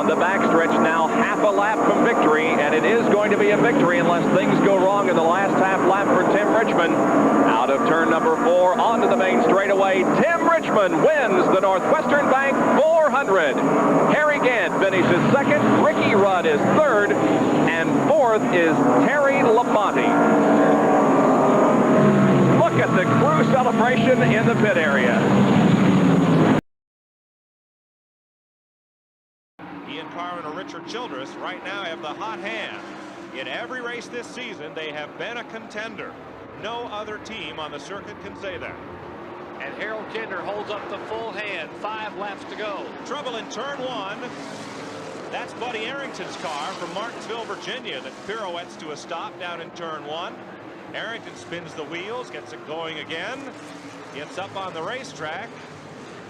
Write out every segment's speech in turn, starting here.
Down the backstretch now, half a lap from victory, and it is going to be a victory unless things go wrong in the last half lap for Tim Richmond. Out of turn number 4, onto the main straightaway, Tim Richmond wins the Northwestern Bank 400. Harry Gant finishes second, Ricky Rudd is third, and fourth is Terry Labonte. Look at the crew celebration in the pit area. Ian Carmen or Richard Childress right now have the hot hand. In every race this season, they have been a contender. No other team on the circuit can say that. And Harold Kinder holds up the full hand. 5 laps to go. Trouble in turn 1. That's Buddy Arrington's car from Martinsville, Virginia, that pirouettes to a stop down in turn 1. Arrington spins the wheels, gets it going again, gets up on the racetrack,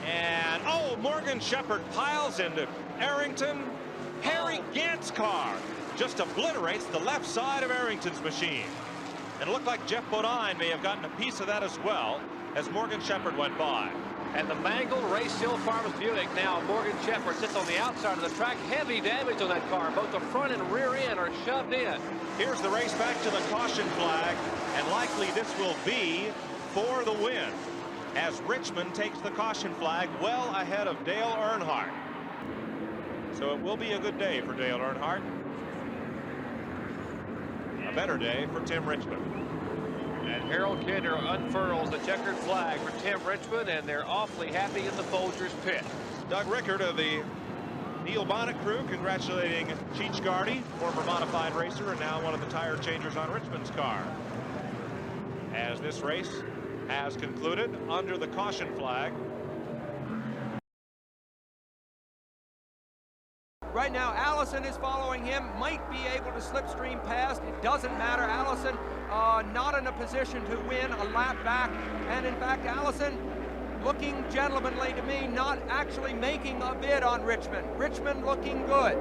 and oh, Morgan Shepherd piles into Arrington. Harry Gant's car just obliterates the left side of Arrington's machine. And it looked like Jeff Bodine may have gotten a piece of that as well as Morgan Shepherd went by. And the mangled Race Hill Farms Buick now, Morgan Shepherd sits on the outside of the track. Heavy damage on that car. Both the front and rear end are shoved in. Here's the race back to the caution flag, and likely this will be for the win, as Richmond takes the caution flag well ahead of Dale Earnhardt. So it will be a good day for Dale Earnhardt. A better day for Tim Richmond. And Harold Kinder unfurls the checkered flag for Tim Richmond, and they're awfully happy in the Folgers pit. Doug Rickard of the Neil Bonnet crew congratulating Cheech Gardy, former modified racer and now one of the tire changers on Richmond's car. As this race has concluded under the caution flag. Right now, Allison is following him, might be able to slipstream past. It doesn't matter. Allison not in a position to win, a lap back. And in fact, Allison looking gentlemanly to me, not actually making a bid on Richmond. Richmond looking good.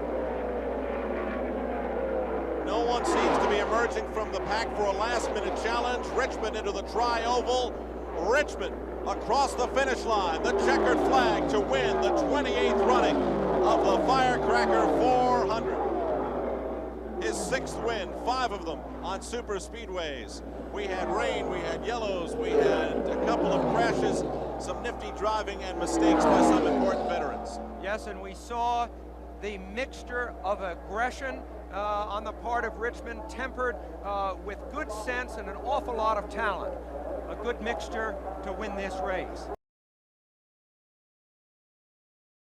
No one seems to be emerging from the pack for a last-minute challenge. Richmond into the tri-oval. Richmond across the finish line. The checkered flag to win the 28th running of the Firecracker 400. His 6th win, 5 of them on super speedways. We had rain, we had yellows, we had a couple of crashes, some nifty driving and mistakes by some important veterans. Yes, and we saw the mixture of aggression on the part of Richmond, tempered with good sense and an awful lot of talent. A good mixture to win this race.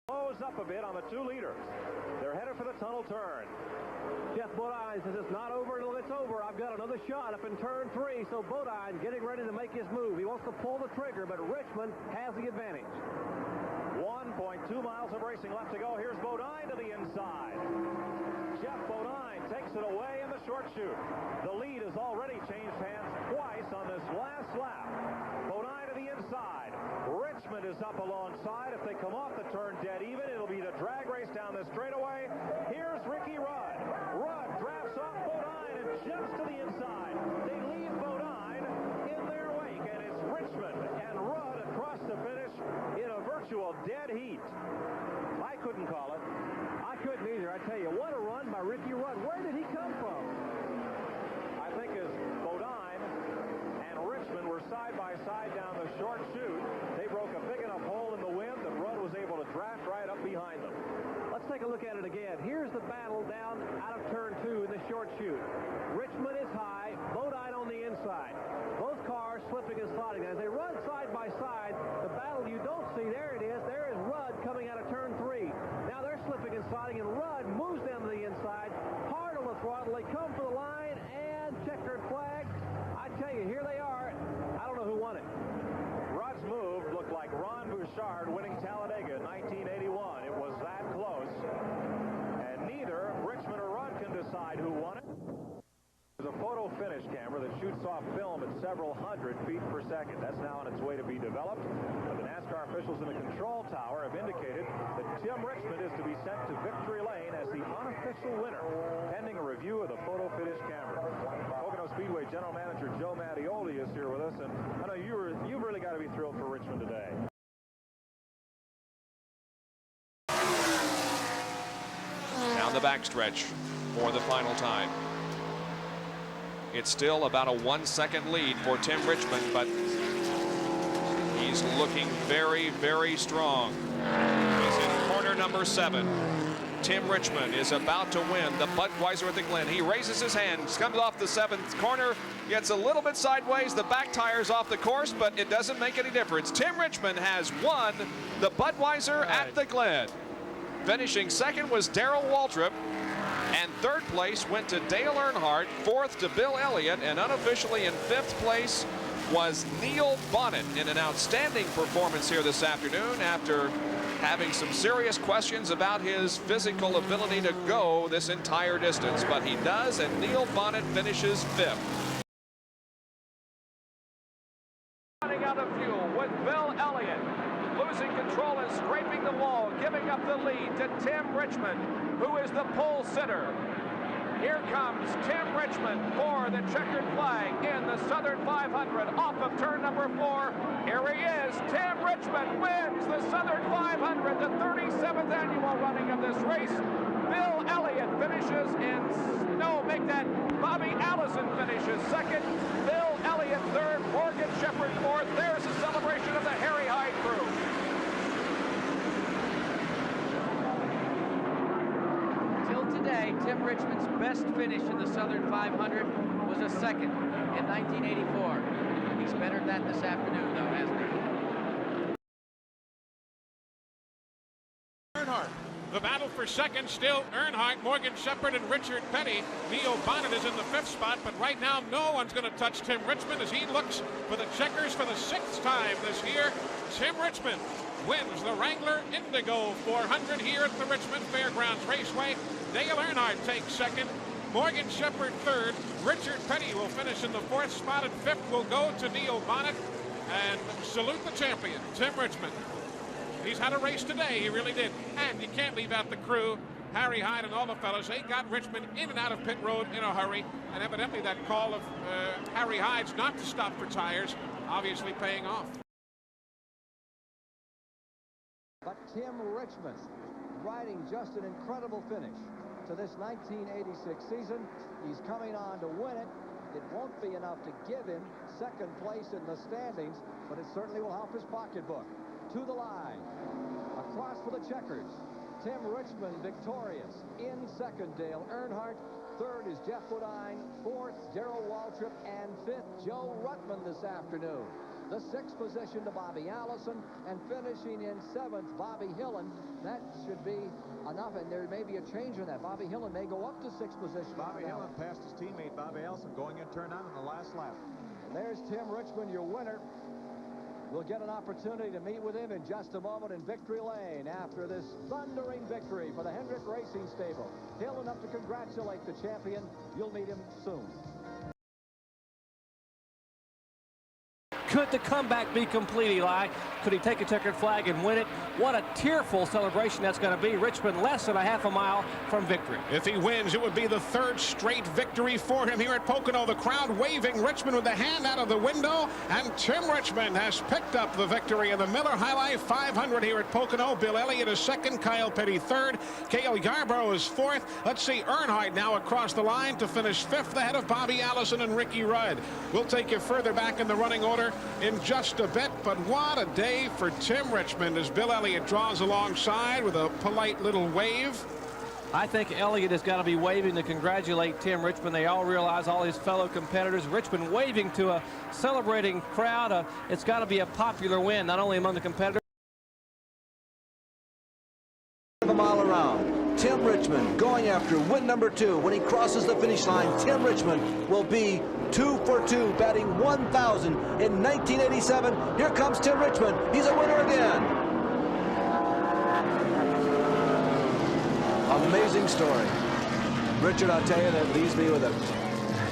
Close up a bit on the 2 leaders. They're headed for the tunnel turn. Jeff Bodine says it's not over until it's over. I've got another shot up in turn 3. So Bodine getting ready to make his move. He wants to pull the trigger, but Richmond has the advantage. 1.2 miles of racing left to go. Here's Bodine to the inside. Jeff Bodine takes it away in the short chute. The lead has already changed hands twice on this last lap. Bodine to the inside. Richmond is up alongside. If they come off the turn dead even, it'll be the drag race down the straightaway. Here's Ricky Rudd. Rudd drafts off Bodine and jumps to the inside. They leave Bodine in their wake, and it's Richmond and Rudd across the finish in a virtual dead heat. I couldn't call it. I couldn't either. I tell you, what a run by Ricky Rudd. Where did he come from? I think as Bodine and Richmond were side by side down the short chute, they broke a big enough hole in the wind that Rudd was able to draft right up behind them. Let's take a look at it again. Here's the battle down out of turn 2 in the short chute. Richmond is high, Bodine on the inside. Both cars slipping and sliding. As they run side by side, the battle you don't see, there it is. There is Rudd coming out of turn 3. Now they're slipping and sliding, and Rudd moves them to the inside. Hard on the throttle. They come for the line, and checkered flag. I tell you, here they are. I don't know who won it. Rudd's move looked like Ron Bouchard winning Talladega in 1981. It was that close. And neither Richmond or Rudd can decide who won it. There's a photo finish camera that shoots off film at several hundred feet per second. That's now on its way to be developed. But the NASCAR officials in the control tower have indicated that Tim Richmond is to be sent to victory lane as the unofficial winner, pending a review of the photo finish camera. Pocono Speedway General Manager Joe Mattioli is here with us, and I know you've really got to be thrilled for Richmond today. on the backstretch for the final time. It's still about a 1 second lead for Tim Richmond, but he's looking very, very strong. He's in corner number 7. Tim Richmond is about to win the Budweiser at the Glen. He raises his hands, comes off the 7th corner, gets a little bit sideways. The back tire's off the course, but it doesn't make any difference. Tim Richmond has won the Budweiser at the Glen. Finishing second was Darrell Waltrip, and third place went to Dale Earnhardt, fourth to Bill Elliott, and unofficially in 5th place was Neil Bonnet in an outstanding performance here this afternoon after having some serious questions about his physical ability to go this entire distance, but he does, and Neil Bonnet finishes 5th. Running out of fuel with Bill Elliott losing control and scraping the wall, giving up the lead to Tim Richmond, who is the pole sitter. Here comes Tim Richmond for the checkered flag in the Southern 500 off of turn number 4. Here he is. Tim Richmond wins the Southern 500, the 37th annual running of this race. Bill Elliott finishes in, Bobby Allison finishes second. Bill Elliott third, Morgan Shepherd fourth. There's a celebration of the Harry Hyde crew. Today, Tim Richmond's best finish in the Southern 500 was a second in 1984. He's bettered that this afternoon, though, hasn't he? Earnhardt. The battle for second still Earnhardt, Morgan Shepherd, and Richard Petty. Neil Bonnet is in the 5th spot, but right now no one's going to touch Tim Richmond as he looks for the checkers for the 6th time this year. Tim Richmond wins the Wrangler Indigo 400 here at the Richmond Fairgrounds Raceway. Dale Earnhardt takes second, Morgan Shepherd third, Richard Petty will finish in the 4th spot, and 5th will go to Neil Bonnet. And salute the champion, Tim Richmond. He's had a race today, he really did. And you can't leave out the crew, Harry Hyde and all the fellas. They got Richmond in and out of pit road in a hurry, and evidently that call of Harry Hyde's not to stop for tires, obviously paying off. But Tim Richmond riding just an incredible finish to this 1986 season. He's coming on to win it. It won't be enough to give him second place in the standings, but it certainly will help his pocketbook. To the line, across for the checkers, Tim Richmond victorious. In second, Dale Earnhardt. Third is Jeff Bodine. Fourth, Darrell Waltrip. And 5th, Joe Ruttman this afternoon. The 6th position to Bobby Allison, and finishing in 7th, Bobby Hillen. That should be enough, and there may be a change in that. Bobby Hillen may go up to 6th position. Bobby Hillen passed his teammate Bobby Allison going in turn 9 on the last lap. And there's Tim Richmond, your winner. We'll get an opportunity to meet with him in just a moment in victory lane after this thundering victory for the Hendrick Racing Stable. Hill enough to congratulate the champion. You'll meet him soon. Could the comeback be complete, Eli? Could he take a checkered flag and win it? What a tearful celebration that's going to be. Richmond less than a half a mile from victory. If he wins, it would be the 3rd straight victory for him here at Pocono. The crowd waving Richmond with the hand out of the window, and Tim Richmond has picked up the victory in the Miller High Life 500 here at Pocono. Bill Elliott is second, Kyle Petty third, Cale Yarborough is 4th. Let's see Earnhardt now across the line to finish 5th ahead of Bobby Allison and Ricky Rudd. We'll take you further back in the running order in just a bit, but what a day for Tim Richmond as Bill Elliott draws alongside with a polite little wave. I think Elliott has got to be waving to congratulate Tim Richmond. They all realize, all his fellow competitors. Richmond waving to a celebrating crowd. It's got to be a popular win, not only among the competitors. A mile around. Tim Richmond going after win number 2. When he crosses the finish line, Tim Richmond will be 2 for 2, batting 1,000 in 1987. Here comes Tim Richmond. He's a winner again. Amazing story. Richard, I'll tell you, that leaves me with a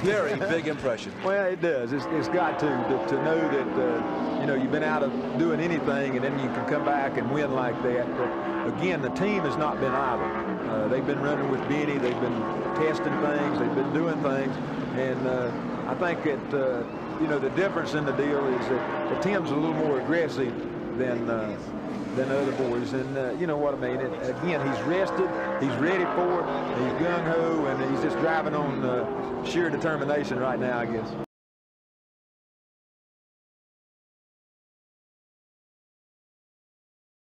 very big impression. Well, it does. It's got to know that, you know, you've been out of doing anything and then you can come back and win like that. But again, the team has not been idle. They've been running with Benny. They've been testing things. They've been doing things. And I think that, you know, the difference in the deal is that Tim's a little more aggressive than than other boys. And you know what I mean. Again, he's rested. He's ready for it. He's gung-ho, and he's just driving on sheer determination right now, I guess.